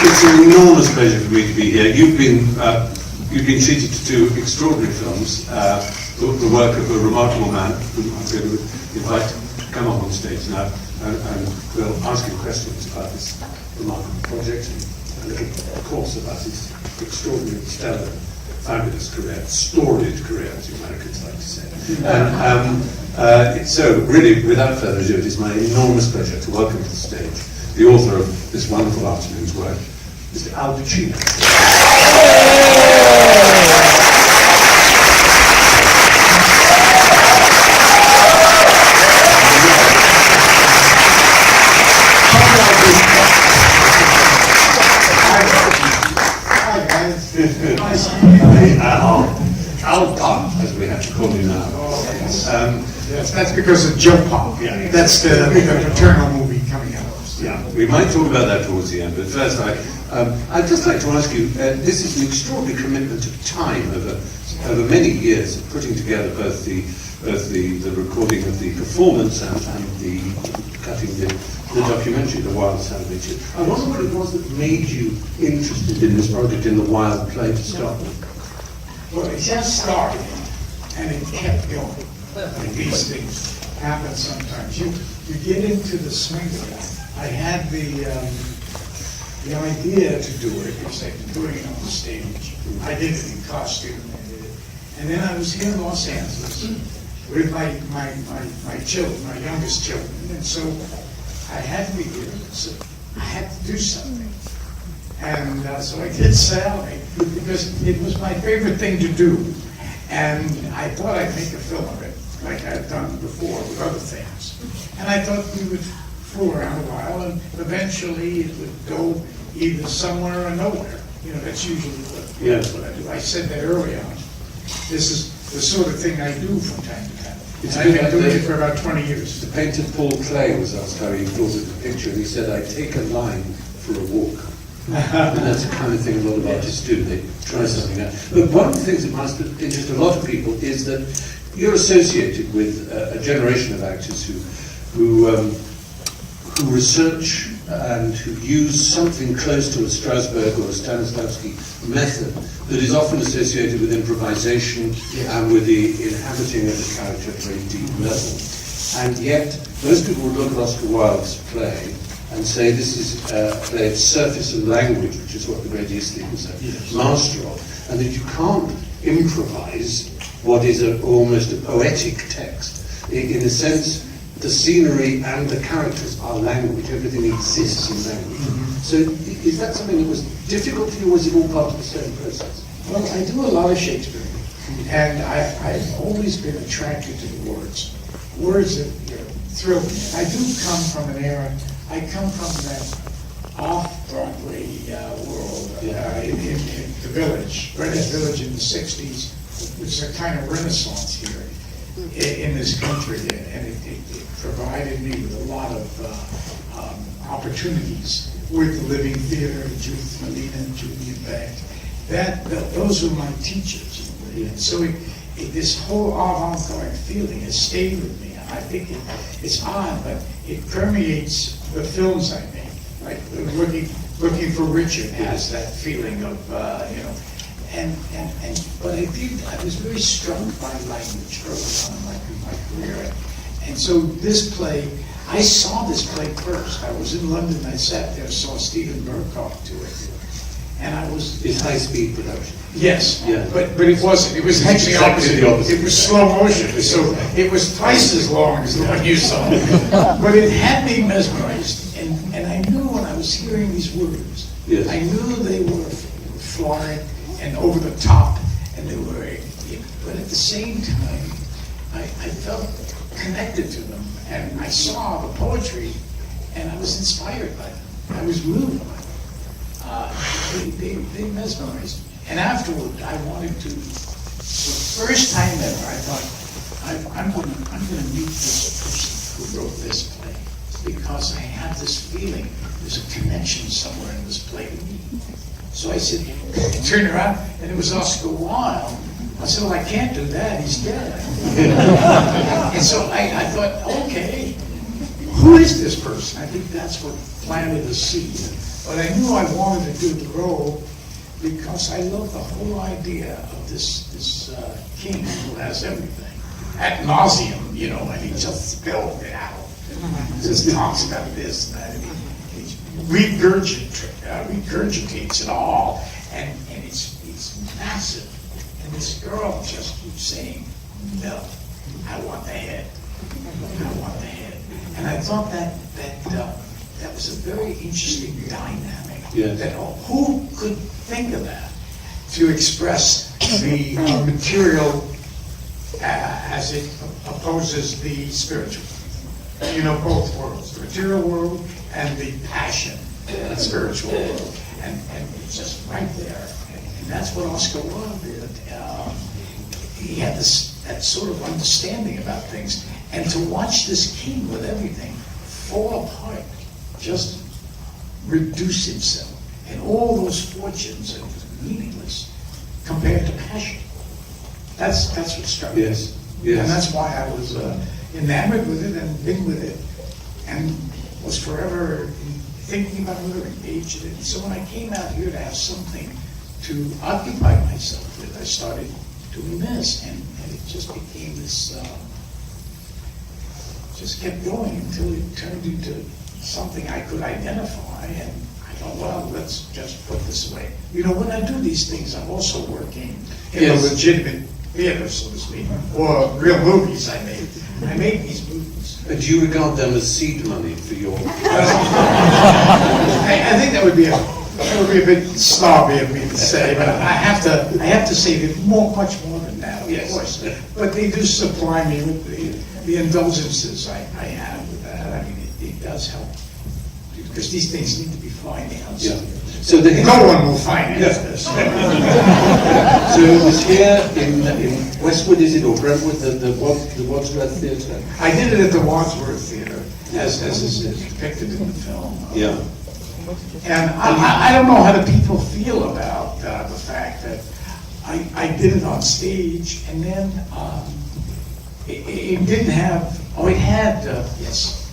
It's an enormous pleasure for me to be here. You've been treated to two extraordinary films, the work of a remarkable man whom I'm going to invite to come up on stage now, and we'll ask him questions about this remarkable project and a little, of course, about his extraordinary, stellar, fabulous career, storied career, as you Americans like to say. So, really, without further ado, it is my enormous pleasure to welcome to the stage the author of this wonderful afternoon's work, Mr. Pacino. Al, as we have to call you now. That's because of Joe Pop. Yeah. That's the paternal movie coming out. Yeah, we might talk about that towards the end, but first I'd just like to ask you, this is an extraordinary commitment of time over many years of putting together both the recording of the performance and the cutting the documentary, The Wilde Salomé. I wonder what it was that made you interested in this project, in the Wilde play to start with. Well, it just started, and it kept going. Like these things happen sometimes. You get into the swing of it. I had the idea to do it because I've been doing it on the stage. I did it in costume, and then I was here in Los Angeles with my children, my youngest children, and so I had to be here. So I had to do something, and so I did Salome because it was my favorite thing to do, and I thought I'd make a film of it, like I'd done before with other things, and I thought we would fool around a while, and eventually it would go either somewhere or nowhere. You know, that's usually what I do. I said that early on. This is the sort of thing I do from time to time. I've been doing it for about 20 years. The painter Paul Klee was asked how he thought of the picture, and he said, "I take a line for a walk." And that's the kind of thing a lot of artists do. They try something out. But one of the things that must interest a lot of people is that you're associated with a generation of actors who research and who use something close to a Strasberg or a Stanislavski method that is often associated with improvisation and with the inhabiting of the character at a very deep level. And yet, most people would look at Oscar Wilde's play and say this is a play of surface and language, which is what the great aesthete was a master of, and that you can't improvise what is almost a poetic text. In a sense, the scenery and the characters are language. Everything exists in language. So is that something that was difficult for you, or was it all part of the same process? Well, I do a lot of Shakespeare, and I've always been attracted to the words. Words that thrill me. I do come from an era, I come from that off-Broadway world in the Village, Greenwich Village in the 60s, which is a kind of renaissance here in this country, and it provided me with a lot of opportunities with the Living Theater, Judith Malina and Julian Beck. Those were my teachers. And so this whole avant-garde feeling has stayed with me. I think it's odd, but it permeates the films I make. Like Looking for Richard has that feeling of, but I was very struck by language early on in my career. And so this play, I saw this play first. I was in London, I sat there, saw Stephen Burkoff do it. And I was... It's high-speed production. Yes, yeah. But it wasn't. It was actually exactly the opposite. It was slow motion, so it was twice as long as the one you saw. But it had me mesmerized, and I knew when I was hearing these words, I knew they were florid and over the top, and they were, but at the same time, I felt connected to them, and I saw the poetry, and I was inspired by them. I was moved by them. They mesmerized me. And afterward, I wanted to, for the first time ever, I thought, I'm gonna meet this person who wrote this play, because I have this feeling there's a connection somewhere in this play to me. So I said, turned around, and it was Oscar Wilde. I said, well, I can't do that, he's dead. And so I thought, okay, who is this person? I think that's what planted the seed. But I knew I wanted to do the role because I love the whole idea of this king who has everything. Ad nauseum, you know, and he just spilled it out. Just talks about this and that. He regurgitates it all, and it's massive. And this girl just keeps saying, no, I want the head. I want the head. And I thought that was a very interesting dynamic. Yes. That who could think of that to express the material as it opposes the spiritual? You know, both worlds, the material world and the passion, the spiritual world, and it's just right there. And that's what Oscar Wilde did. He had that sort of understanding about things, and to watch this king with everything fall apart, just reduce himself, and all those fortunes are meaningless compared to passion. That's what struck me. Yes. Yes. And that's why I was enamored with it and been with it, and was forever thinking about whether to engage in it. So when I came out here to have something to occupy myself with, I started doing this, and it just became this, just kept going until it turned into something I could identify, and I thought, well, let's just put this away. You know, when I do these things, I'm also working in a legitimate theater, so to speak, or real movies I make. I make these movies. And do you regard them as seed money for your... I think that would be a bit snobby of me to say, but I have to say that much more than that, of course. But they do supply me with the indulgences I have with that. I mean, it does help, because these things need to be financed. Yeah. So no one will finance this. So it was here in Westwood, is it, or Brentwood, the Wadsworth Theatre? I did it at the Wadsworth Theatre, as is depicted in the film. Yeah. And I don't know how the people feel about the fact that I did it on stage, and then it didn't have, it had, yes,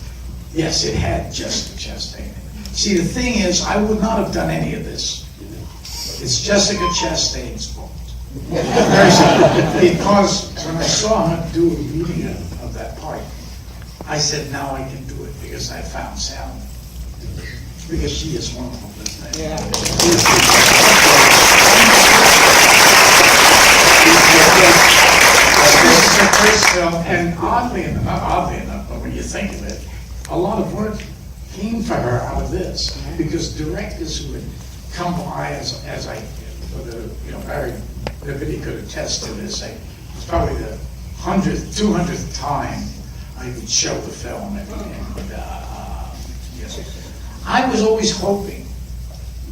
it had Jessica Chastain. See, the thing is, I would not have done any of this. It's Jessica Chastain's fault. Because when I saw her do a reading of that part, I said, now I can do it, because I found Salome. Because she is wonderful, isn't it? Yeah. This is her first film, and oddly enough, not oddly enough, but when you think of it, a lot of work came for her out of this, because directors who had come by as I, for the, you know, Barry Nibbity could attest to this, it's probably the 100th, 200th time I would show the film, and I was always hoping,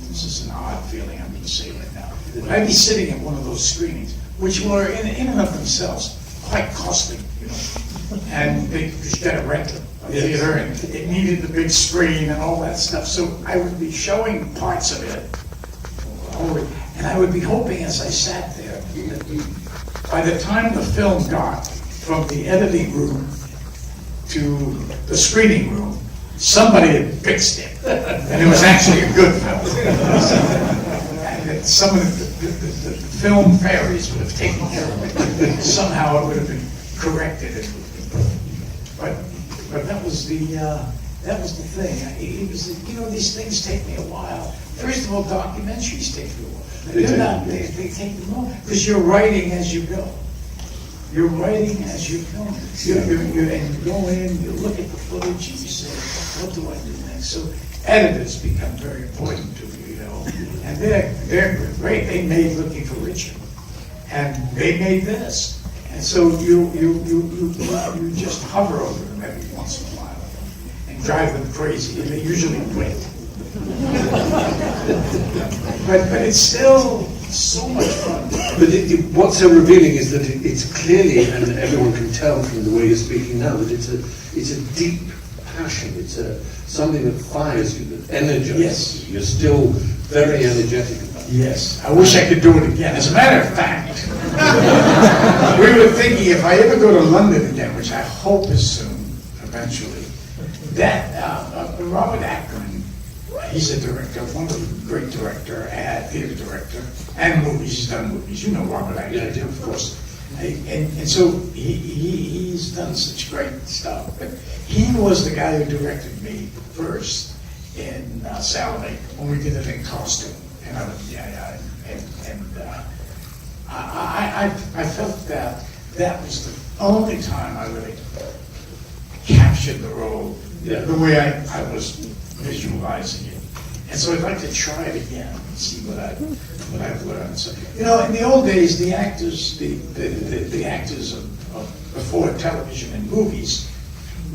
this is an odd feeling I'm going to say right now, that I'd be sitting at one of those screenings, which were in and of themselves quite costly, you know, and they just got to rent a theater, and it needed the big screen and all that stuff, so I would be showing parts of it, and I would be hoping as I sat there, that by the time the film got from the editing room to the screening room, somebody had fixed it, and it was actually a good film. And that some of the film fairies would have taken care of it. Somehow it would have been corrected. But that was the thing. It was, you know, these things take me a while. First of all, documentaries take me a while. They take me long, because you're writing as you go. You're writing as you go. And you go in, you look at the footage, and you say, what do I do next? So editors become very important to me, you know. And they're great. They made Looking for Richard, and they made this. And so you just hover over them every once in a while and drive them crazy, and they usually quit. But it's still so much fun. But what's so revealing is that it's clearly, and everyone can tell from the way you're speaking now, that it's a deep passion. It's something that fires you, that energizes Yes. you. You're still very energetic about it. Yes, I wish I could do it again. As a matter of fact, we were thinking if I ever go to London again, which I hope is soon, eventually, that Robert Ackman, he's a director, wonderful, great director, theater director, and movies. He's done movies. You know Robert Ackman, Yeah, I do. of course. And so he's done such great stuff. But he was the guy who directed me first in Salome when we did it in costume. And I felt that was the only time I really captured the role the way I was visualizing it. And so I'd like to try it again and see what I've learned. So, you know, in the old days, the actors, the actors of before television and movies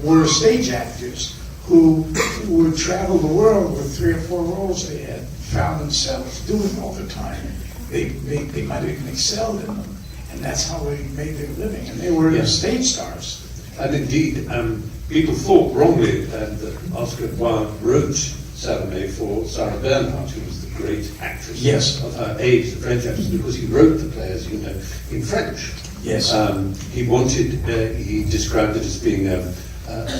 were stage actors who would travel the world with 3 or 4 roles they had found themselves doing all the time. They might have even excelled in them, and that's how they made their living. And they were stage stars. And indeed, people thought wrongly that Oscar Wilde wrote Salome for Sarah Bernhardt, who was the great actress of her age, the French actress, because he wrote the play, as you know, in French. Yes. He described it as being a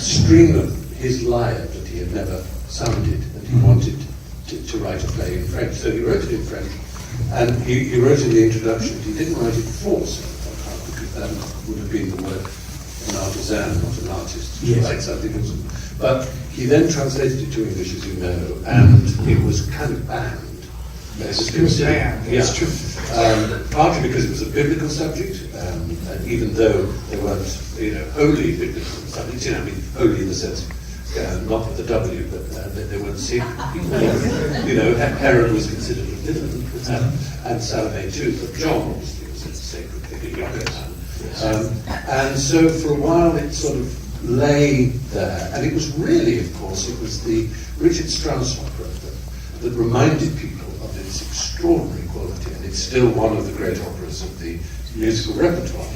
stream of his lyre that he had never sounded, and he wanted to write a play in French. So he wrote it in French, and he wrote in the introduction, he didn't write it for Sarah Bernhardt, because that would have been the word an artisan, not an artist, to write something else. But he then translated it to English, as you know, and it was kind of banned. It was banned, that's true. Partly because it was a biblical subject, and even though they weren't, wholly biblical subjects, holy in the sense, not with a W, but they weren't sacred people. Herod was considered a villain, and Salome too, but John obviously was a sacred figure, younger man. And so for a while it sort of lay there, and it was really, of course, it was the Richard Strauss opera that reminded people of its extraordinary quality, and it's still one of the great operas of the musical repertoire.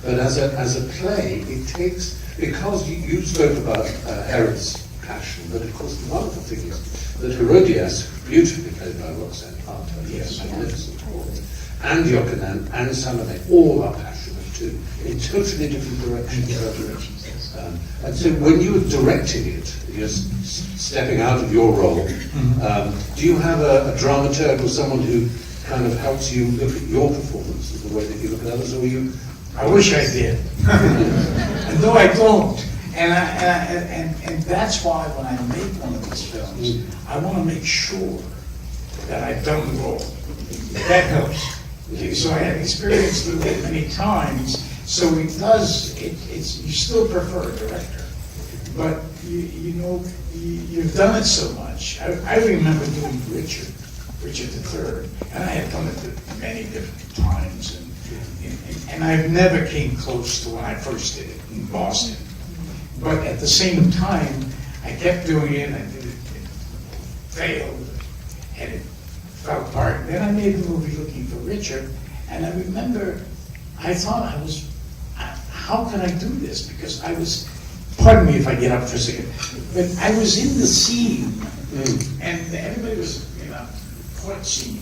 But as a play, it takes, because you spoke about Herod's passion, but of course the wonderful thing is that Herodias, beautifully played by Roxanne Hart, magnificent performance, and Yochanan and Salome, all are passionate too, in totally different directions. And so when you were directing it, you're stepping out of your role, do you have a dramaturg or someone who kind of helps you look at your performance the way that you look at others, or you? I wish I did. And though I don't, and that's why when I make one of these films, I want to make sure that I've done the role. That helps. So I have experienced it many times. So it does. You still prefer a director, but you've done it so much. I remember doing Richard III, and I had done it many different times, and I've never came close to when I first did it in Boston. But at the same time, I kept doing it, and I did it failed, and it fell apart. Then I made the movie Looking for Richard, and I remember I thought how can I do this? Because I was, pardon me if I get up for a second, but I was in the scene, and everybody was in a court scene,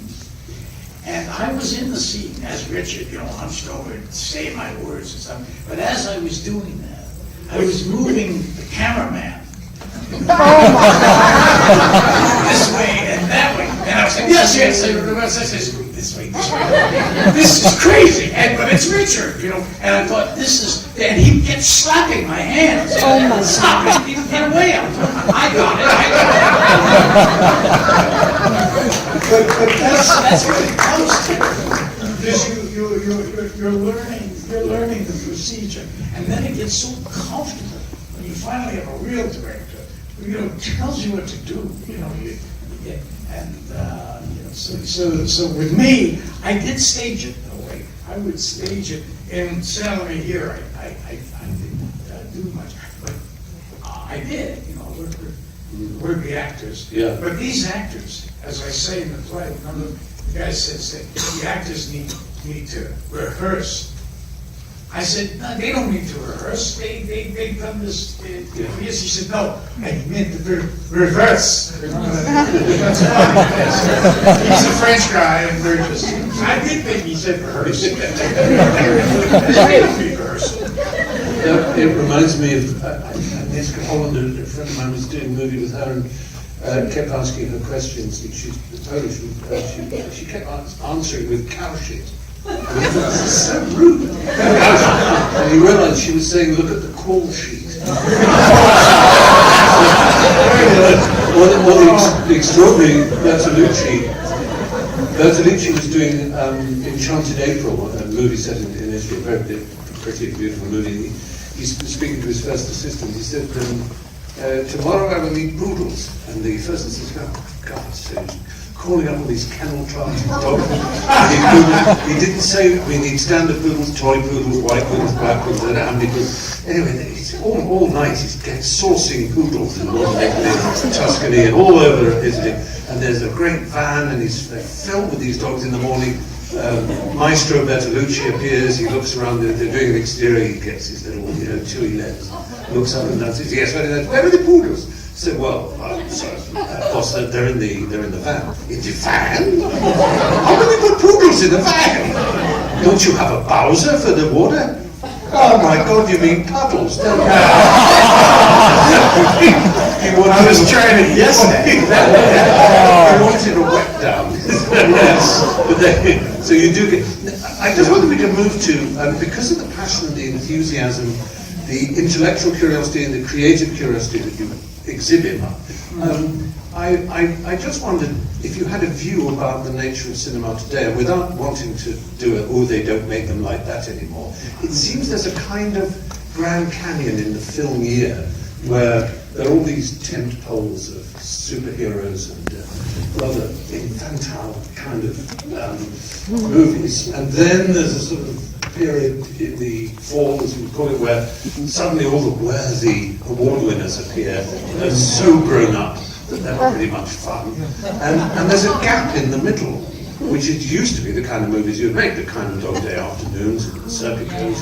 and I was in the scene as Richard, hunched over, saying my words and stuff. But as I was doing that, I was moving the cameraman this way and that way, and I was saying, yes, this way. This is crazy, but it's Richard, And I thought, and he kept slapping my hands. Stop it, get away. I got it. But that's what it comes to, because you're learning the procedure, and then it gets so comfortable when you finally have a real director who tells you what to do. So with me, I did stage it in a way. I would stage it in Salome here. I didn't do much, but I did. We're the actors. Yeah. But these actors, as I say in the play, the guy says that the actors need to rehearse. I said, no, they don't need to rehearse. They've done this for years. He said, no, I meant the reverse. That's funny. He's a French guy, and we're just, I did think he said rehearse. They don't need rehearsal. It reminds me of Agnieszka Holland, a friend of mine was doing a movie with her and kept asking her questions. She's Polish, she kept answering with cow shit. This is so rude. And you realise she was saying, look at the call sheet. The extraordinary Bertolucci was doing Enchanted April, a movie set in Israel, very pretty beautiful movie. He's speaking to his first assistant. He said, tomorrow I will eat poodles. And the first assistant said, oh, God, so calling up all these kennel charts and dogs. He didn't say we need standard poodles, toy poodles, white poodles, black poodles, and ambi poodles. Anyway, it's all night he's sourcing poodles in Tuscany and all over Italy. And there's a great van, and they're filled with these dogs in the morning. Maestro Bertolucci appears, he looks around, they're doing an exterior, he gets his little, chewy legs, looks up and down, says, yes, where are the poodles? I said, well, boss, they're in the van. In the van? How can you put poodles in the van? Don't you have a Bowser for the water? Oh my God, you mean puddles, don't you? I was trying to guess that. He wanted a wet down. Yes. So you do get... I just wanted to move to, because of the passion, the enthusiasm, the intellectual curiosity and the creative curiosity that you exhibit, I just wondered if you had a view about the nature of cinema today, and without wanting to do it, oh, they don't make them like that anymore. It seems there's a kind of Grand Canyon in the film year where there are all these tent poles of superheroes and rather infantile kind of movies, and then there's a sort of period in the fall, as we call it, where suddenly all the worthy award winners appear, they're so grown up that they're pretty much fun, and there's a gap in the middle, which used to be the kind of movies you'd make, the kind of Dog Day Afternoons and Serpicos.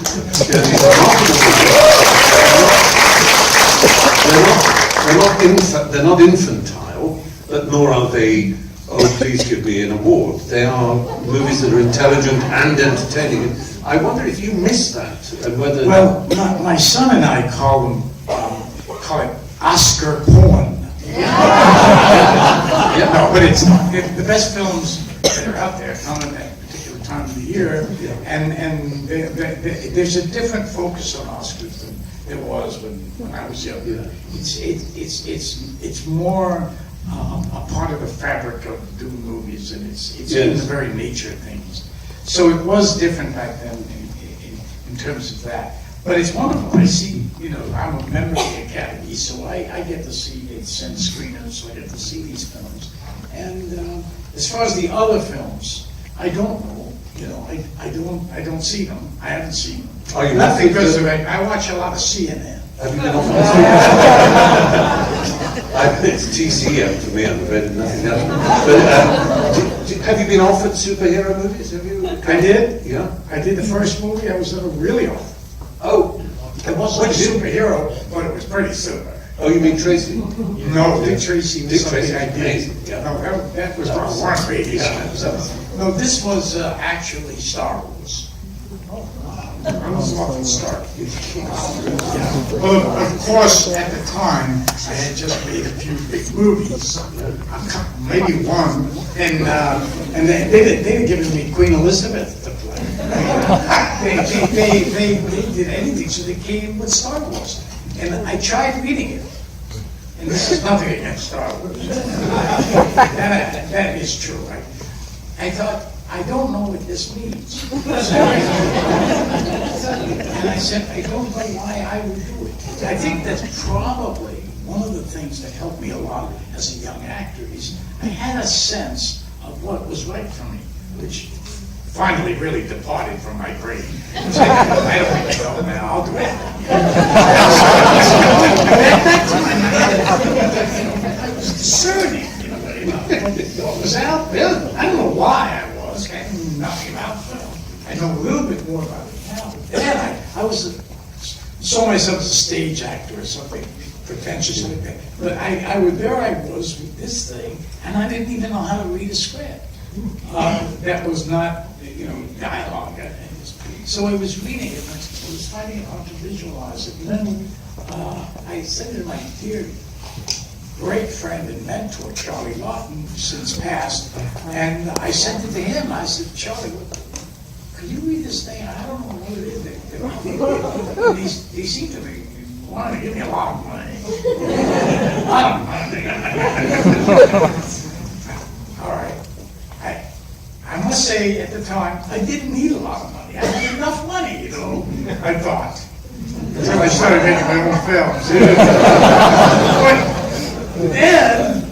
They're not infantile, but nor are they, oh, please give me an award. They are movies that are intelligent and entertaining. I wonder if you miss that, and whether... Well, my son and I call it Oscar porn. Yeah. No, but it's not. The best films that are out there come at that particular time of the year, and there's a different focus on Oscars than there was when I was young. Yeah. It's more a part of the fabric of doing movies, and it's in the very nature of things. So it was different back then in terms of that. But it's wonderful. I see, I'm a member of the Academy, so I get to see, they send screeners, so I get to see these films. And as far as the other films, I don't know. I don't see them. I haven't seen them. Oh, you not because of it. I watch a lot of CNN. Have you been offered? It's TCM for me, I'm afraid, and nothing else. But have you been offered superhero movies? Have you? I did. Yeah. I did the first movie I was ever really offered. Oh. It wasn't a superhero, but it was pretty super. Oh, you mean Tracy? No, Dick Tracy was something I did. Amazing. Yeah. No, that was Warren Beatty. No, this was actually Star Wars. I was often Star Wars. Well, of course, at the time, I had just made a few big movies, maybe one, and they'd given me Queen Elizabeth to play. They did anything, so they came with Star Wars. And I tried reading it. And this is nothing against Star Wars. That is true. I thought, I don't know what this means. And I said, I don't know why I would do it. I think that's probably one of the things that helped me a lot as a young actor is I had a sense of what was right for me, which finally really departed from my brain. I don't even know now, I'll do it. At that time, I was discerning, what was out there. I don't know why I was. I knew nothing about film. I know a little bit more about it now. But then I saw myself as a stage actor or something pretentious like that. But I was with this thing, and I didn't even know how to read a script. That was not, dialogue. So I was reading it, and I was finding it hard to visualize it. And then I said to my dear great friend and mentor, Charlie Lawton, who's since passed, and I sent it to him. I said, Charlie, could you read this thing? I don't know what it is. And he seemed to be wanting to give me a lot of money. A lot of money. All right. I must say, at the time, I didn't need a lot of money. I had enough money, I thought. Until I started making my own films. But then,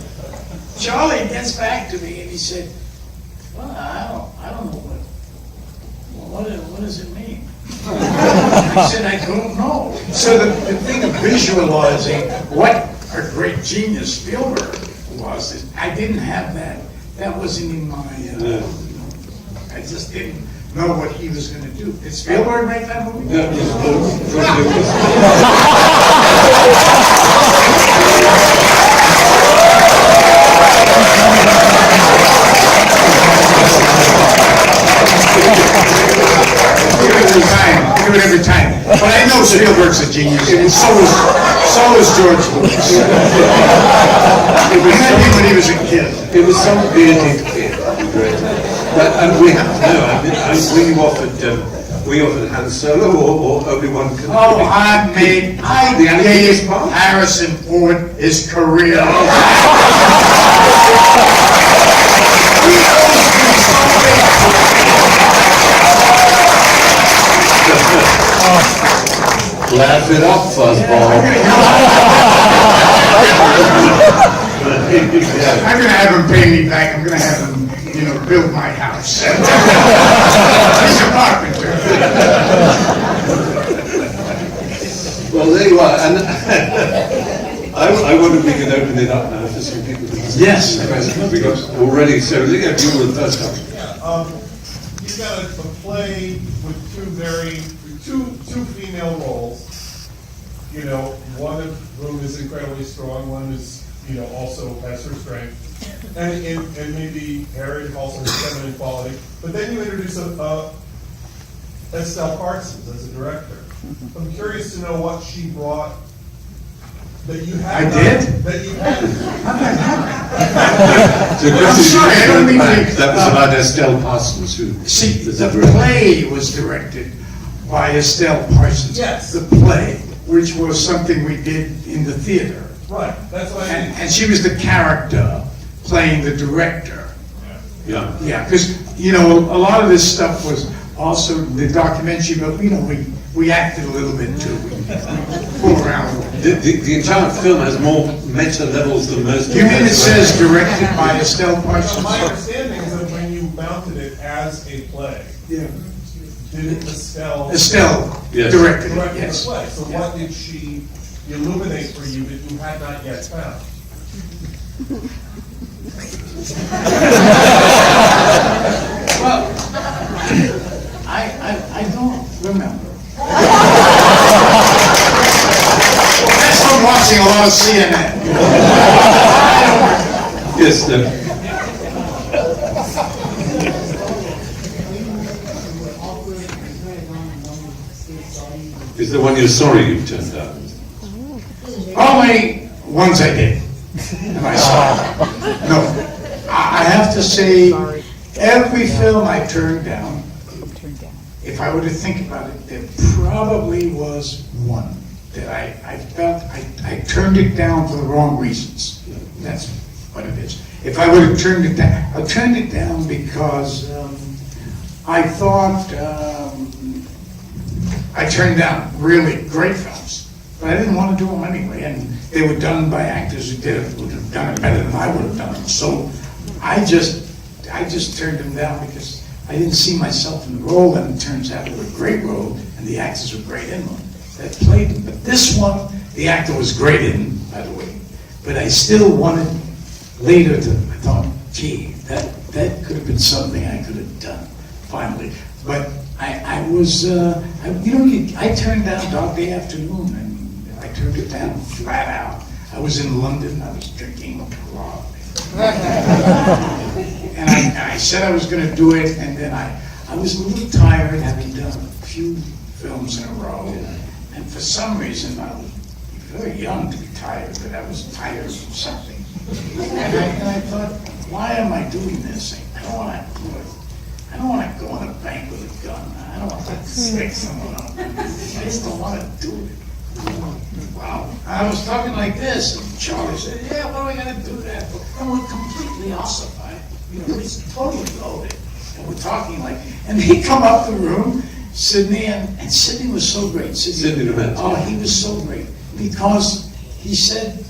Charlie gets back to me and he said, well, I don't know what does it mean? I said, I don't know. So the thing of visualizing what a great genius Spielberg was, is I didn't have that. That wasn't in my, I just didn't know what he was going to do. Did Spielberg make that movie? Yeah. Give it every time. But I know Spielberg's a genius, and so is George Lucas. It was something when he was a kid. It was some bearded kid. And we have to know. We offered Han Solo or Obi-Wan Kenobi. Oh, I gave Harrison Ford his career. Laugh it up, fuzzball. I'm going to have him pay me back. I'm going to have him, build my house. He's a carpenter. Well, there you are. And I wonder if we can open it up now for some people. Yes. We got already. So, you were the first one. You've got a play with two female roles. One of whom is incredibly strong, one is, also has her strength. And maybe Harriet also has feminine quality. But then you introduce Estelle Parsons as a director. I'm curious to know what she brought that you had. That you had. I'm sorry, I don't mean that was about Estelle Parsons, who. See, the play was directed by Estelle Parsons. Yes. The play, which was something we did in the theater. Right, that's what I mean. And she was the character playing the director. Yeah. Yeah, because, a lot of this stuff was also the documentary, but, we acted a little bit too. We pulled around. The entire film has more meta levels than most. You mean it says directed by Estelle Parsons? My understanding is that when you mounted it as a play, Yeah. did Estelle Yes. directed it, direct the yes. play? So what did she illuminate for you that you had not yet found? Well, I don't remember. That's from watching a lot of CNN. Yes, no. Is the one you're sorry you've turned down? Only ones I did. And I saw. No, I have to say, every film I turned down, if I were to think about it, there probably was one that I felt I turned it down for the wrong reasons. That's what it is. If I would have turned it down, I turned it down because I thought I turned down really great films, but I didn't want to do them anyway, and they were done by actors who would have done it better than I would have done them. So I just turned them down because I didn't see myself in the role, and it turns out it was a great role, and the actors were great in them that played them. But this one, the actor was great in, by the way, but I still wanted later to thought, gee, that could have been something I could have done finally. But I was, I turned down Dog Day Afternoon, and I turned it down flat out. I was in London, I was drinking a lot. And I said I was going to do it, and then I was a little tired, having done a few films in a row. And for some reason, I was very young to be tired, but I was tired of something. And I thought, why am I doing this? I don't want to do it. I don't want to go on a bank with a gun. I don't want to stick someone up. I just don't want to do it. Wow. I was talking like this, and Charlie said, yeah, what are we going to do that for? And we're completely ossified. It's totally loaded. And we're talking like, and he come up the room, Sidney, and Sidney was so great. Sidney Lumet. Oh, he was so great. Because he said,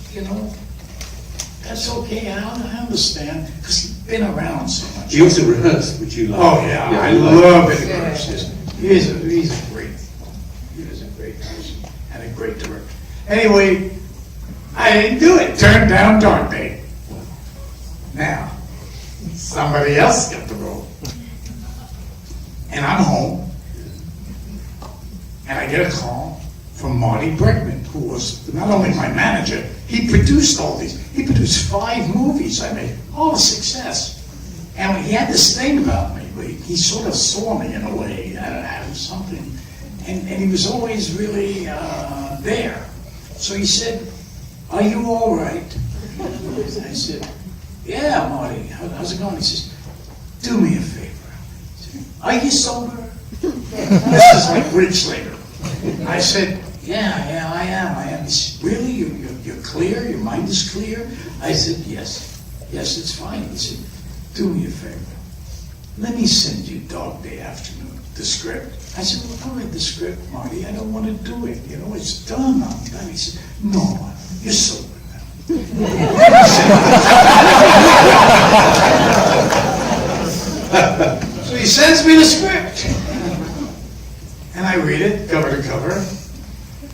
that's okay, I understand, because he'd been around so much. He also rehearsed, which you like. Oh, yeah, I love it. He's a great person and a great director. Anyway, I didn't do it. Turned down Dog Day. Now, somebody else got the role. And I'm home. And I get a call from Marty Bregman, who was not only my manager, he produced all these. He produced 5 movies I made, all a success. And he had this thing about me, where he sort of saw me in a way, I don't know, something. And he was always really there. So he said, are you all right? I said, yeah, Marty, how's it going? He says, do me a favor. Said, are you sober? This is like Rich later. I said, yeah, I am. He said, really? You're clear? Your mind is clear? I said, yes, it's fine. He said, do me a favor. Let me send you Dog Day Afternoon, the script. I said, well, don't read the script, Marty. I don't want to do it. It's done. I'm done. He said, no, you're sober now. So he sends me the script. And I read it, cover to cover.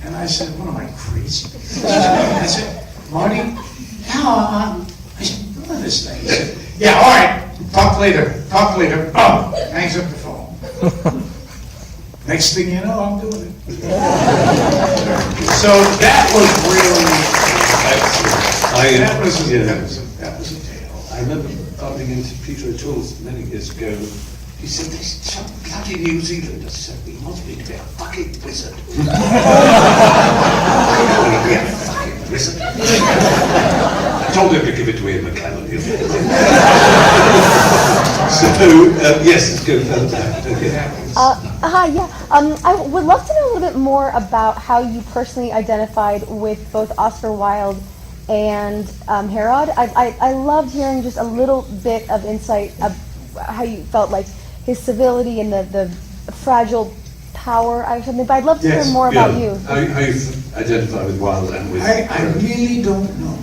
And I said, what am I, crazy? I said, Marty, I said, what is this thing? He said, yeah, all right, talk later. Oh, hangs up the phone. Next thing you know, I'm doing it. So that was really, that was a tale. I remember bumping into Peter O'Toole's many years ago. He said, there's some bloody New Zealander. I said, he wants me to be a fucking wizard. I want to be a fucking wizard. I told him to give it to Ian McKellen. So, yes, let's go further. Hi, yeah. I would love to know a little bit more about how you personally identified with both Oscar Wilde and Herod. I loved hearing just a little bit of insight of how you felt like his civility and the fragile power or something, but I'd love to hear more about you. How you identify with Wilde and with... I really don't know.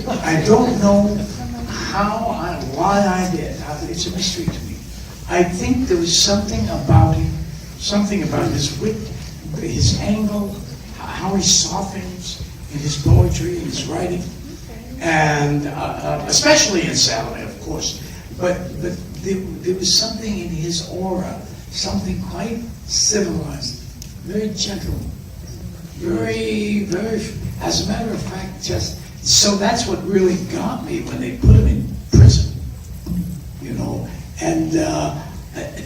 I don't know why I did. It's a mystery to me. I think there was something about him, something about his wit, his angle, how he saw things in his poetry, in his writing, and especially in Salome, of course. But there was something in his aura, something quite civilized, very gentle, very, as a matter of fact, so that's what really got me when they put him in prison, and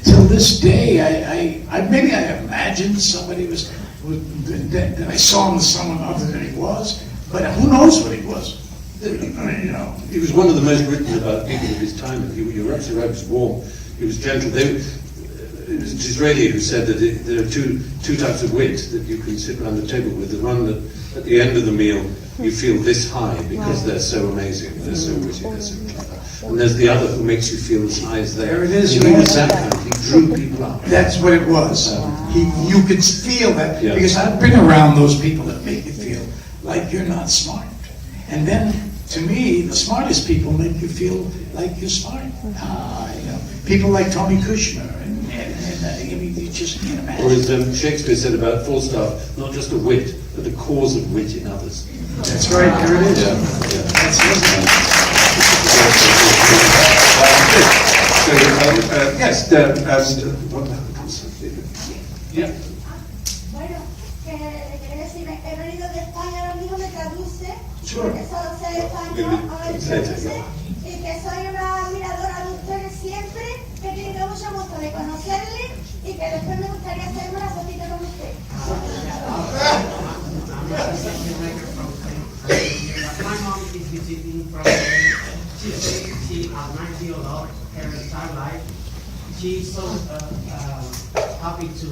till this day, maybe I imagined somebody that I saw him as someone other than he was, but who knows what he was. He was one of the most written about people of his time. You're absolutely right. He was warm. He was gentle. It was Disraeli who said that there are two types of wit that you can sit around the table with. The one that at the end of the meal you feel this high because they're so amazing, they're so witty, they're so clever. And there's the other who makes you feel as high as they are. There it is. He was that kind. He drew people up. That's what it was. You could feel that because I've been around those people that make you feel like you're not smart, and then. To me, the smartest people make you feel like you're smart. People like Tony Kushner, and you just can't imagine. Or as Shakespeare said about Falstaff, not just a wit, but the cause of wit in others. That's right, there it is. Yeah. That's Yes, what yeah. Bueno, quería decirme, he venido de España, ahora mismo me traduce, Sure. porque solo sé español, ahora me traduce, y que soy una admiradora de ustedes siempre, que tengo mucho gusto de conocerle, y que después me gustaría hacerme una fotito con usted. My mom is visiting from, she admires you a lot, her entire life. She's so happy to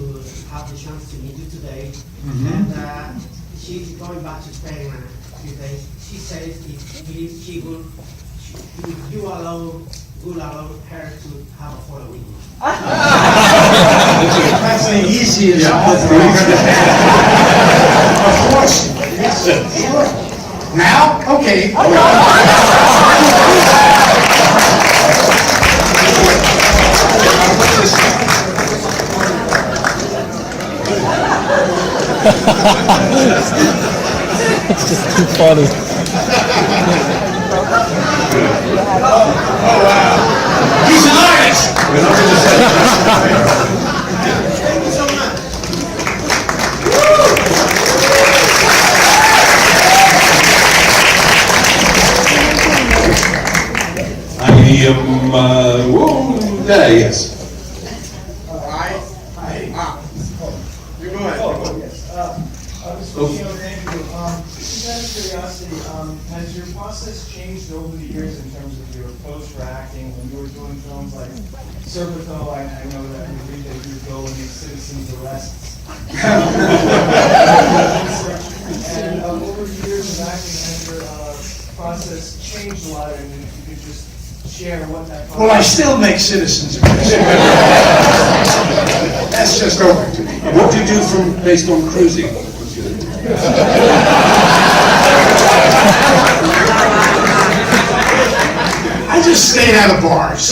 have the chance to meet you today. And she's going back to Spain in a few days. She says if she would, if you would allow her to have a photo with you. That's the easiest offer. Of course, yes, sure. Now? Okay. It's just too funny. Oh, wow. He's an artist. Thank you so much. There, yes. You go ahead. Mr. Pacino, thank you. Just out of curiosity, has your process changed over the years in terms of your approach for acting? When you were doing films like Serpico, I know that we read that you would go and make citizens arrests. And over the years of acting, has your process changed a lot? And if you could just share what that process. Well, I still make citizens arrests. That's just over to me. What do you do based on cruising? I just stayed out of bars.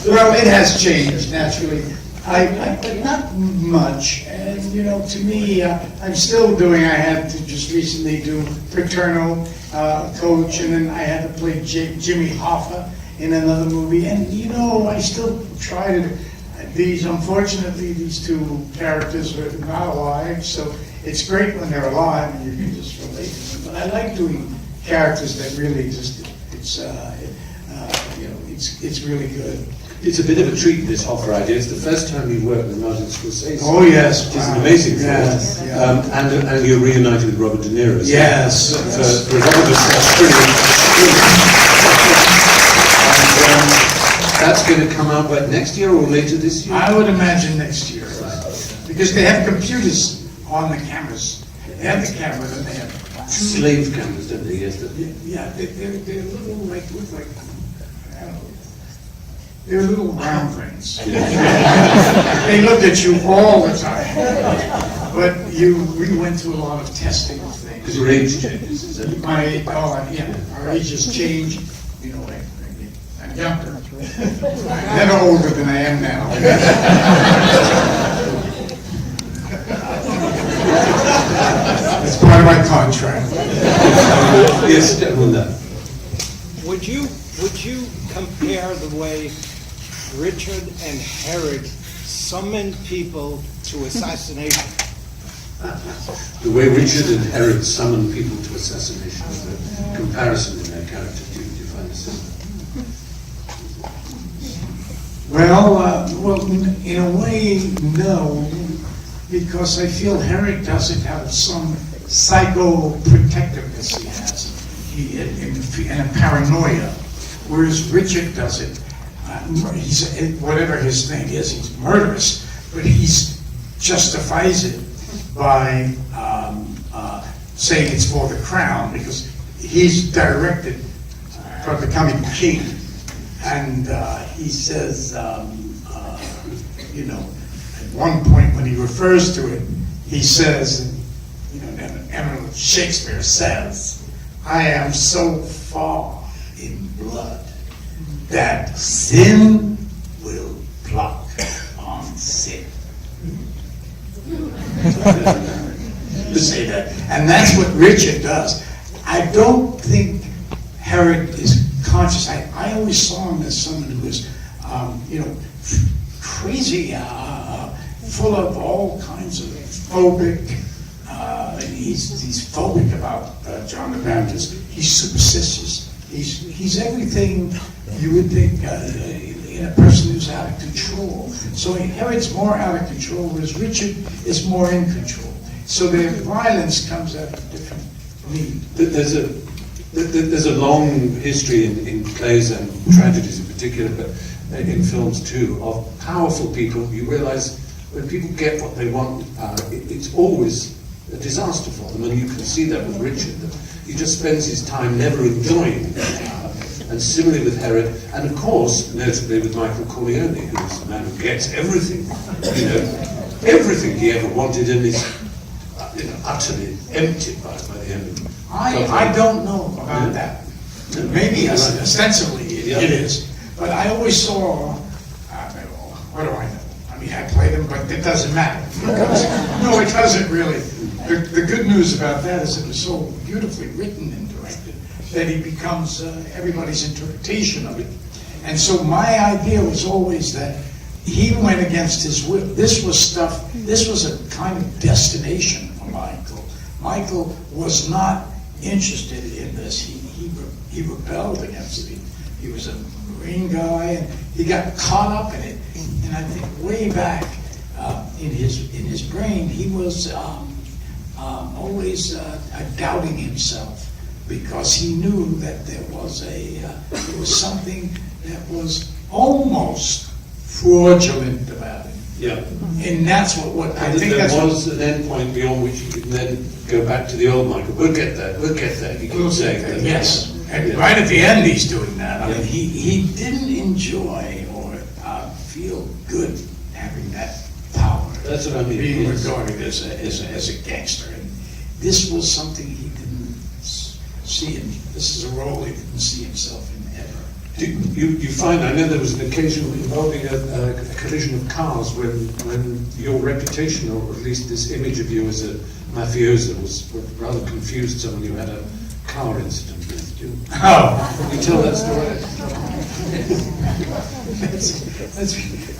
Well, it has changed, naturally. But not much. And, you know, to me, I'm still doing, I had to just recently do Paterno, Coach, and then I had to play Jimmy Hoffa in another movie. And, you know, I still try to, unfortunately, these two characters are not alive, so it's great when they're alive and you can just relate to them. But I like doing characters that really existed. It's, you know, it's really good. It's a bit of a treat, this Hoffa idea. It's the first time you work with Martin Scorsese. Oh, yes. Which is an amazing thing. Yes, yeah. And you're reunited with Robert De Niro. So Yes. For a lot of us, that's brilliant. And that's going to come out, what, next year or later this year? I would imagine next year. Because they have computers on the cameras. They have the cameras and they have Slave cameras, don't they? Yes. Yeah, they're little, like, look like, I don't know. They're little round things. They look at you all the time. But we went through a lot of testing of things. Because your age changes, is it? Our ages change. You know, I'm younger. I'm never older than I am now. It's part of my contract. Yes, gentlemen. Would you compare the way Richard and Herod summoned people to assassination? The way Richard and Herod summoned people to assassination is a comparison in their character. Do you find this similar? Well, in a way, no, because I feel Herod doesn't have some psycho-protectiveness he has, and a paranoia, whereas Richard doesn't. He's, whatever his thing is, he's murderous, but he justifies it by saying it's for the crown, because he's directed for becoming king. And he says, you know, at one point when he refers to it, he says, you know, and Shakespeare says, I am so far in blood that sin will pluck on sin. You say that. And that's what Richard does. I don't think Herod is conscious. I I always saw him as someone who was, crazy, full of all kinds of phobic. He's phobic about John the Baptist. He's superstitious. He's everything you would think in a person who's out of control. So Herod's more out of control, whereas Richard is more in control. So their violence comes out of different need. There's a long history in plays and tragedies in particular, but in films too, of powerful people. You realize when people get what they want, it's always a disaster for them, and you can see that with Richard. That he just spends his time never enjoying power, and similarly with Herod, and of course, notably with Michael Corleone, who's the man who gets everything, everything he ever wanted, and is utterly emptied by the end of it. I don't know about that. Maybe ostensibly it is, but I always saw, what do I know? I mean, I played him, but it doesn't matter. No, it doesn't really. The good news about that is it was so beautifully written and directed that he becomes everybody's interpretation of it. And so my idea was always that he went against his will. This was a kind of destination for Michael. Michael was not interested in this. He rebelled against it. He was a Marine guy, and he got caught up in it. And I think way back in his brain, he was always doubting himself, because he knew that there was something that was almost fraudulent about it. Yeah. And that's what I think. There was an end point beyond which you could then go back to the old Michael. We'll get there. He keeps saying that. Yes. And right at the end, he's doing that. I mean, he didn't enjoy or feel good having that power. That's what I mean. Being regarded as a gangster. And this was something he didn't see him. This is a role he didn't see himself in ever. You find, I know there was an occasion involving a collision of cars when your reputation, or at least this image of you as a mafioso, was rather confused someone you had a car incident with. Can you tell that story?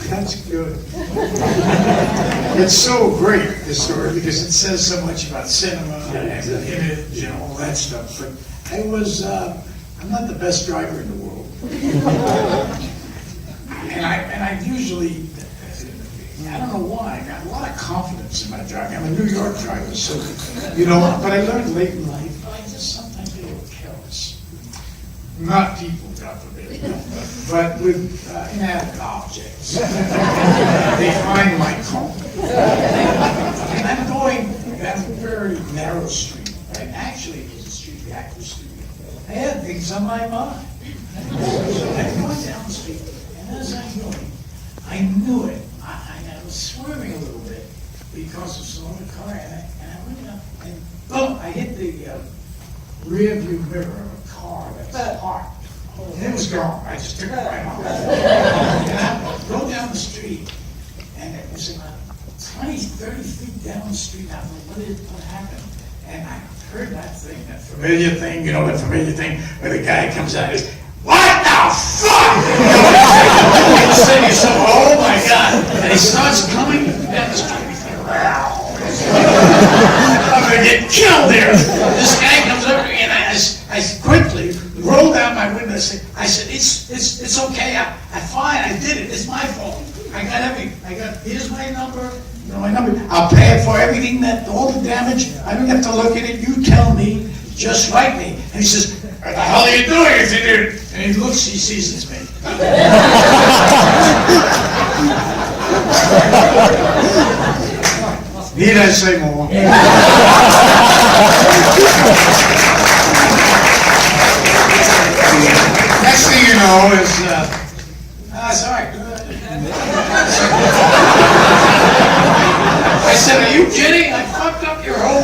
That's good. It's so great, this story, because it says so much about cinema and image and all that stuff. But I'm not the best driver in the world. and I usually, I don't know why, I got a lot of confidence in my driving. I'm a New York driver, so, but I learned late in life, I just sometimes get a little careless. Not people, God forbid, but with inanimate objects. They find my car. And I'm going down a very narrow street. Right? Actually, it was a street, the actor's street. I had things on my mind. So I'm going down the street, and as I'm going, I knew it. I was swerving a little bit because of some other car, and I went up, and boom, I hit the rear view mirror of a car that's parked. And it was gone. I just took it right off. And I go down the street, and it was about 20, 30 feet down the street. I don't know what happened. And I heard that thing, that familiar thing, that familiar thing where the guy comes out and says, "What the fuck?" You say to yourself, "Oh my God." And he starts coming down the street. He's like, "Wow. I'm going to get killed here." This guy comes over to me, and I quickly rolled down my window. I said, it's okay. I'm fine. I did it. It's my fault. Here's my number. My number. I'll pay for everything, all the damage. I don't have to look at it. You tell me. Just write me. And he says, "What the hell are you doing?" I said, "Dude." And he looks, he sees it's me. Need I say more? Next thing you know is, sorry. I said, "Are you kidding? I fucked up your whole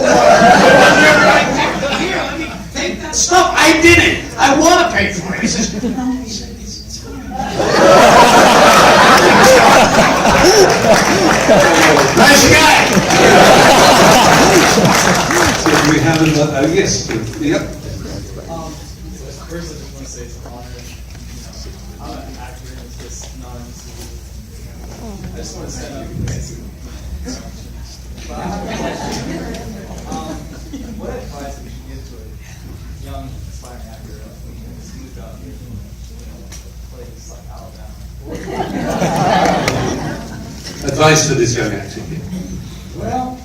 Here, let me take that stuff. I did it. I want to pay for it." He says, "No." He said, "It's fine." Nice guy. So we have another, yes, yep. First, I just want to say it's an honor, I'm an actor and it's just not I just want to stand up and say but I have a question. What advice would you give to a young aspiring actor who has moved out here from a place like Alabama? Advice for this young actor here. Well,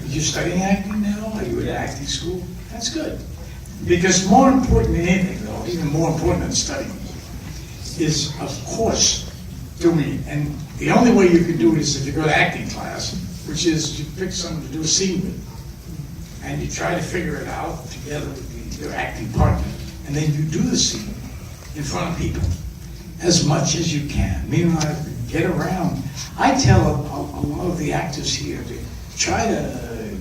you're studying acting now? Are you at acting school? That's good. Because more important than anything, though, even more important than studying, is, of course, doing it. And the only way you can do it is if you go to acting class, which is you pick someone to do a scene with, and you try to figure it out together with your acting partner, and then you do the scene in front of people as much as you can. Meanwhile, get around. I tell a lot of the actors here to try to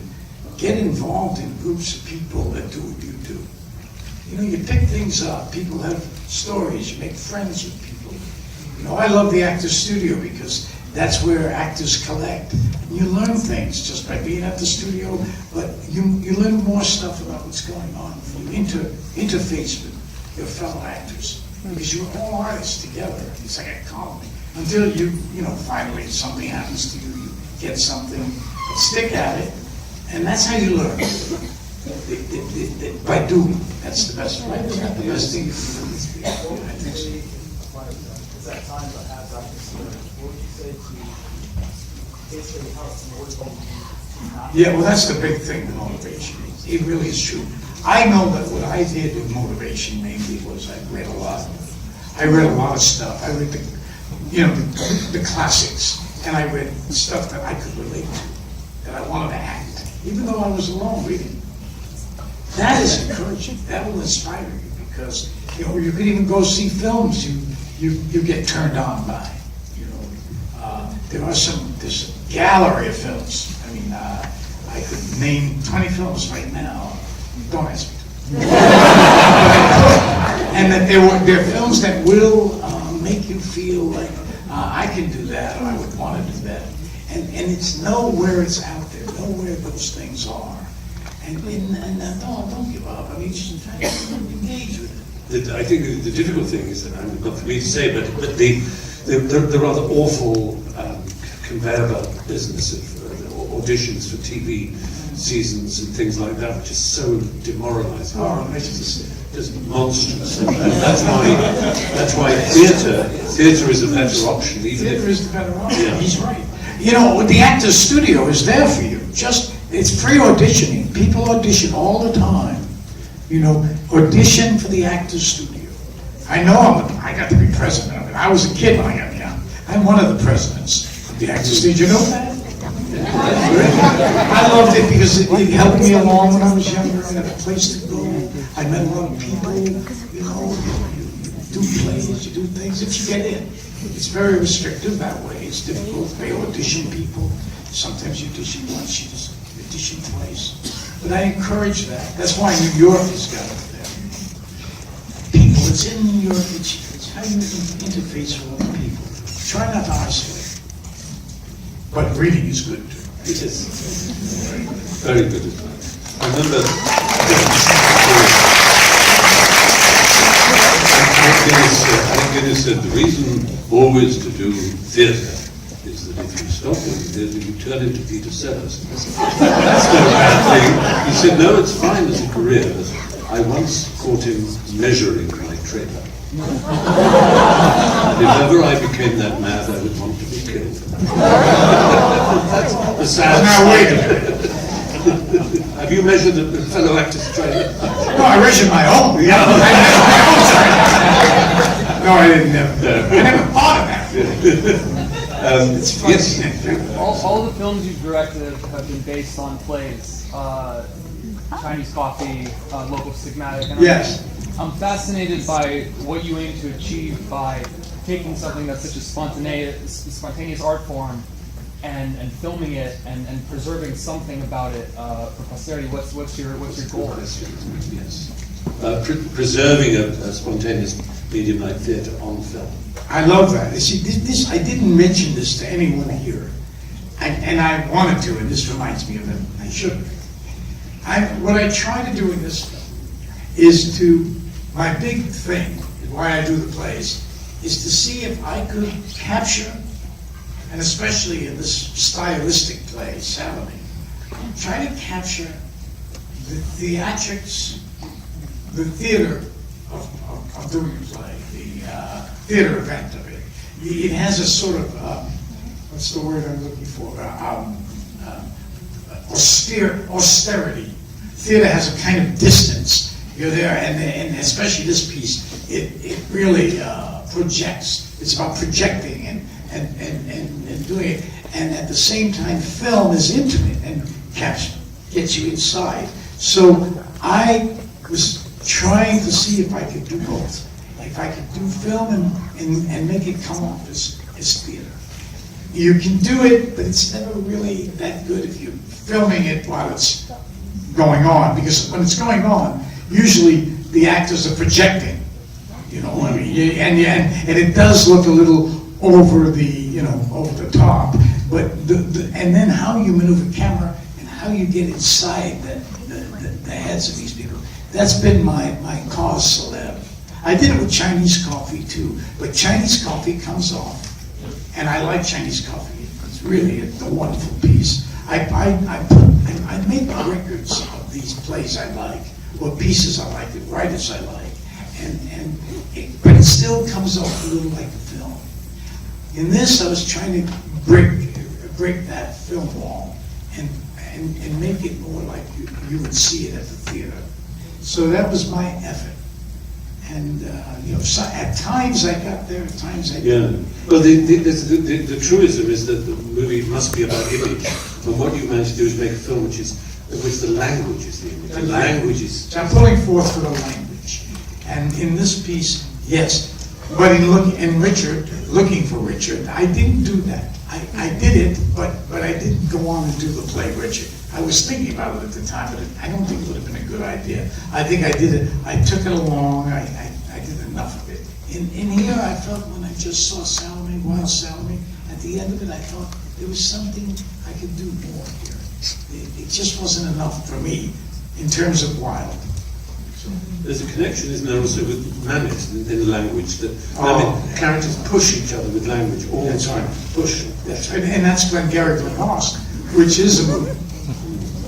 get involved in groups of people that do what you do. You know, you pick things up. People have stories. You make friends with people. You know, I love the Actors Studio because that's where actors collect. You learn things just by being at the studio, but you learn more stuff about what's going on. You interface with your fellow actors because you're all artists together. It's like a colony. Until you finally something happens to you, you get something, stick at it, and that's how you learn. By doing. That's the best way. That's the best thing you can do. I think so. Is that time to have actors here? What would you say to basically help motivate you? Yeah, well, that's the big thing, the motivation. It really is true. I know that what I did with motivation mainly was I read a lot. I read a lot of stuff. I read the classics, and I read stuff that I could relate to, that I wanted to act, even though I was alone reading. That is encouraging. That will inspire you because you could even go see films you get turned on by. There's a gallery of films. I mean, I could name 20 films right now. Don't ask me to. And that they're films that will make you feel like I can do that, or I would want to do that. And it's know where it's out there, know where those things are. And don't give up. I mean, just engage with it. I think the difficult thing is that, not for me to say, but the rather awful conveyor belt business of auditions for TV seasons and things like that, which is so demoralizing. Oh, it's just monstrous. And that's why theatre is a better option. Theatre is the better option. Yeah. He's right. The Actors Studio is there for you. It's free auditioning. People audition all the time. Audition for the Actors Studio. I know I got to be president of it. I was a kid when I got young. I'm one of the presidents of the Actors Studio. Did you know that? I loved it because it helped me along when I was younger. I had a place to go. I met a lot of people. You do plays, you do things. If you get in, it's very restrictive that way. It's difficult. They audition people. Sometimes you audition once, you just audition twice. But I encourage that. That's why New York has got it there. People, it's in New York. It's how you interface with other people. Try not to isolate. But reading is good too. It is. Very good advice. Remember, Alec Guinness said the reason always to do theatre is that if you stop doing theatre, you turn into Peter Sellers. That's no bad thing. He said, no, it's fine as a career. I once caught him measuring my trailer. And if ever I became that mad, I would want to be killed. That's the sad Now wait a minute. Have you measured a fellow actor's trailer? No, I measured my own. I measured my own trailer. No, I didn't. I never thought of that. It's funny. Yes. All the films you've directed have been based on plays. Chinese Coffee, Local Stigmatic. And Yes. I'm fascinated by what you aim to achieve by taking something that's such a spontaneous art form and filming it and preserving something about it for posterity. What's your goal? Yes. Preserving a spontaneous medium like theatre on film. I love that. You see, this I didn't mention this to anyone here, and I wanted to, and this reminds me of it. I shouldn't. What I try to do in this film is my big thing, why I do the plays, is to see if I could capture, and especially in this stylistic play, Salome, try to capture the theatrics, the theater of doing a play, the theater event of it. It has a sort of, what's the word I'm looking for? Austerity. Theater has a kind of distance. You're there, and especially this piece, it really projects. It's about projecting and doing it. And at the same time, film is intimate and gets you inside. So I was trying to see if I could do both. If I could do film and make it come off as theater. You can do it, but it's never really that good if you're filming it while it's going on. Because when it's going on, usually the actors are projecting. You know, I mean, and it does look a little over the top. But and then how you maneuver camera and how you get inside the heads of these people. That's been my cause célèbre. I did it with Chinese coffee too, but Chinese coffee comes off, and I like Chinese coffee. It's really a wonderful piece. I make records of these plays I like, or pieces I like, the writers I like, but it still comes off a little like a film. In this, I was trying to break that film wall and make it more like you would see it at the theater. So that was my effort. And at times I got there, at times I didn't. Well, the truism is that the movie must be about image, and what you managed to do is make a film which the language is the image. The language is. So I'm pulling forth for the language, and in this piece, yes. But in Richard, looking for Richard, I didn't do that. I did it, but I didn't go on and do the play Richard. I was thinking about it at the time, but I don't think it would have been a good idea. I think I did it, I took it along, I did enough of it. In here, I felt when I just saw Salome, Wilde Salome, at the end of it, I thought there was something I could do more here. It just wasn't enough for me in terms of Wilde. There's a connection, isn't there, also with manners in the language, that characters push each other with language all the time. Push. That's right, and that's Glengarry Glen Ross, which is a movie.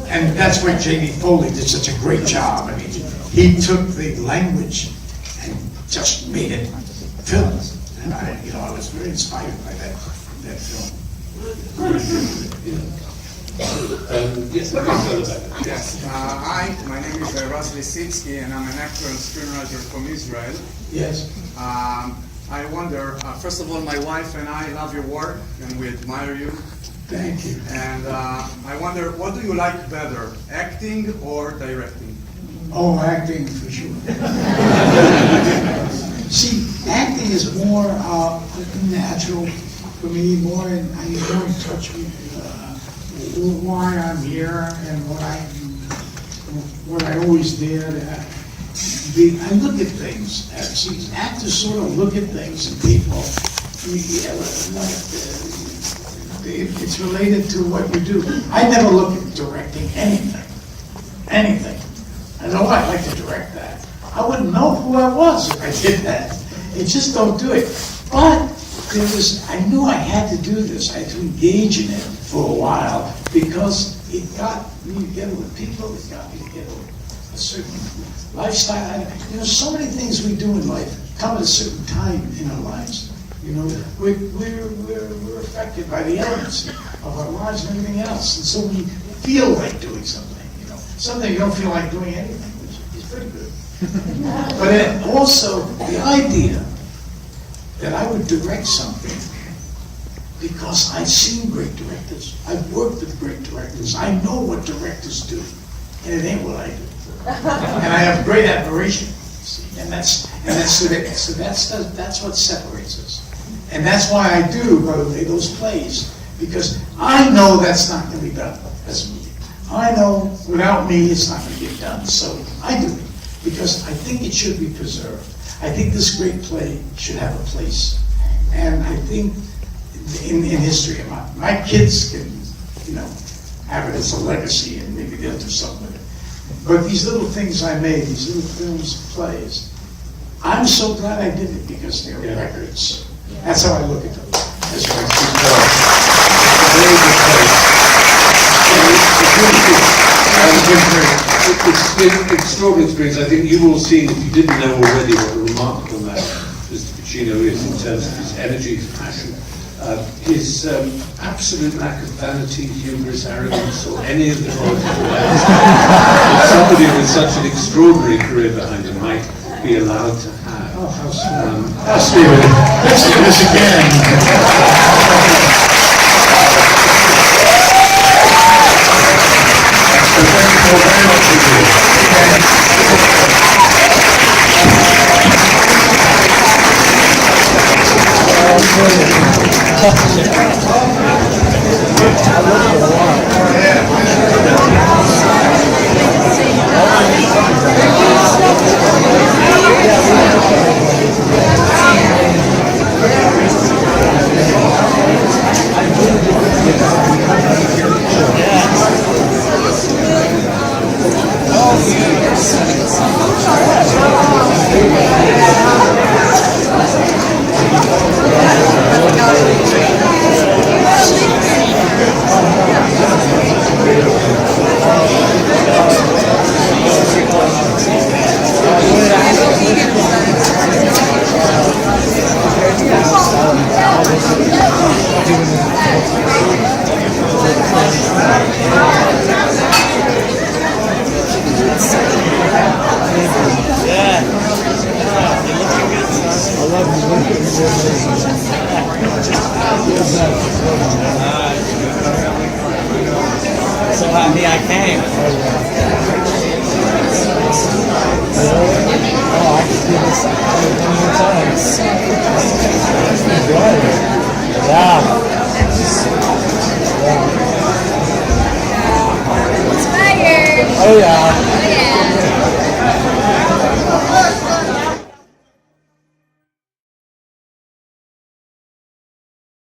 And that's why Jamie Foley did such a great job. I mean, he took the language and just made it film. And I was very inspired by that film. Yes. Hi, my name is Raz Lisitsky, and I'm an actor and screenwriter from Israel. Yes. I wonder, first of all, my wife and I love your work, and we admire you. Thank you. And I wonder, what do you like better, acting or directing? Oh, acting for sure. See, acting is more natural for me, more in touch with why I'm here and what I always did. I look at things. See, actors sort of look at things and people. It's related to what you do. I never look at directing anything. I know I'd like to direct that. I wouldn't know who I was if I did that. You just don't do it. But I knew I had to do this. I had to engage in it for a while because it got me together with people. It got me together with a certain lifestyle. So many things we do in life come at a certain time in our lives. We're affected by the elements of our lives and everything else. And so we feel like doing something, Something you don't feel like doing anything, which is pretty good. But then also the idea that I would direct something because I've seen great directors. I've worked with great directors. I know what directors do. And it ain't what I do. And I have great admiration. And that's what separates us. And that's why I do, by the way, those plays, because I know that's not going to be done as a movie. I know without me it's not going to get done. So I do it because I think it should be preserved. I think this great play should have a place. And I think in history, my kids can, have it as a legacy and maybe they'll do something with it. But these little things I made, these little films, plays, I'm so glad I did it because they're Yeah. records. That's how I look at them. That's right. Very good place. It's been an extraordinary experience. I think you've all seen, if you didn't know already, what a remarkable man Mr. Pacino is in terms of his energy, his passion, his absolute lack of vanity, hubris, arrogance, or any of the qualities that somebody with such an extraordinary career behind him might be allowed to have. Oh, how sweet. Stephen, let's do this again. So happy I came. Oh, I could do this 1 more times. Yeah. Inspired. Oh yeah.